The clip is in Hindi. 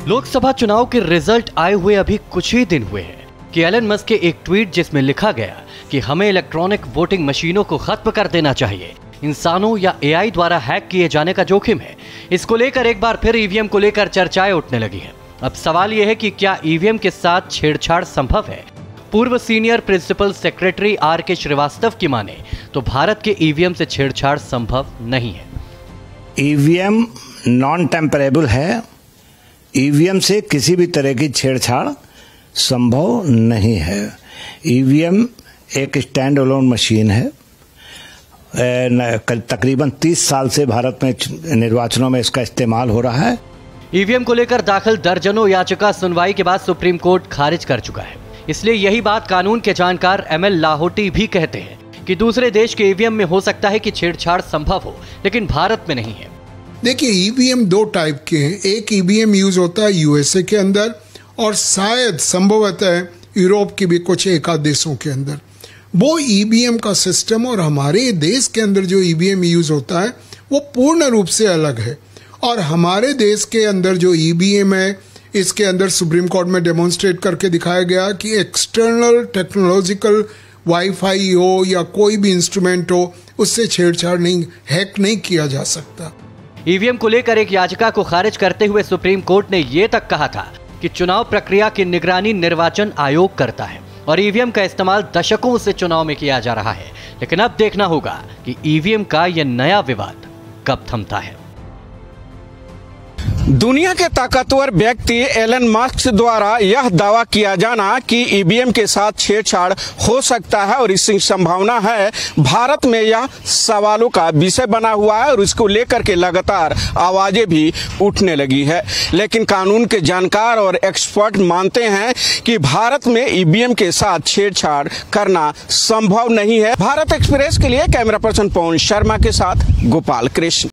लोकसभा चुनाव के रिजल्ट आए हुए अभी कुछ ही दिन हुए हैं कि एलन मस्क के एक ट्वीट जिसमें लिखा गया कि हमें इलेक्ट्रॉनिक वोटिंग मशीनों को खत्म कर देना चाहिए, इंसानों या एआई द्वारा हैक किए जाने का जोखिम है। इसको लेकर एक बार फिर ईवीएम को लेकर चर्चाएं उठने लगी हैं। अब सवाल यह है कि क्या ईवीएम के साथ छेड़छाड़ संभव है? पूर्व senior principal secretary R K. Srivastava की माने तो भारत के ईवीएम से छेड़छाड़ संभव नहीं है। ईवीएम नॉन टेम्परेबल है। ईवीएम से किसी भी तरह की छेड़छाड़ संभव नहीं है। ईवीएम एक स्टैंड अलोन मशीन है। तकरीबन 30 साल से भारत में निर्वाचनों में इसका इस्तेमाल हो रहा है। ईवीएम को लेकर दाखिल दर्जनों याचिका सुनवाई के बाद सुप्रीम कोर्ट खारिज कर चुका है। इसलिए यही बात कानून के जानकार एमएल लाहोटी भी कहते हैं कि दूसरे देश के ईवीएम में हो सकता है कि छेड़छाड़ संभव हो, लेकिन भारत में नहीं है। देखिए, ईवीएम दो टाइप के हैं। एक ईवीएम यूज होता है यूएसए के अंदर और शायद संभवतः यूरोप के भी कुछ एक आध देशों के अंदर। वो ईवीएम का सिस्टम और हमारे देश के अंदर जो ईवीएम यूज होता है वो पूर्ण रूप से अलग है। और हमारे देश के अंदर जो ईवीएम है, इसके अंदर सुप्रीम कोर्ट में डेमोन्स्ट्रेट करके दिखाया गया कि एक्सटर्नल टेक्नोलॉजिकल वाईफाई हो या कोई भी इंस्ट्रूमेंट हो, उससे छेड़छाड़ नहीं, हैक नहीं किया जा सकता। ईवीएम को लेकर एक याचिका को खारिज करते हुए सुप्रीम कोर्ट ने यह तक कहा था कि चुनाव प्रक्रिया की निगरानी निर्वाचन आयोग करता है और ईवीएम का इस्तेमाल दशकों से चुनाव में किया जा रहा है। लेकिन अब देखना होगा कि ईवीएम का यह नया विवाद कब थमता है। दुनिया के ताकतवर व्यक्ति एलन मस्क द्वारा यह दावा किया जाना कि ईवीएम के साथ छेड़छाड़ हो सकता है और इसकी संभावना है, भारत में यह सवालों का विषय बना हुआ है और इसको लेकर के लगातार आवाजें भी उठने लगी है। लेकिन कानून के जानकार और एक्सपर्ट मानते हैं कि भारत में ईवीएम के साथ छेड़छाड़ करना संभव नहीं है। भारत एक्सप्रेस के लिए कैमरा पर्सन पवन शर्मा के साथ गोपाल कृष्ण।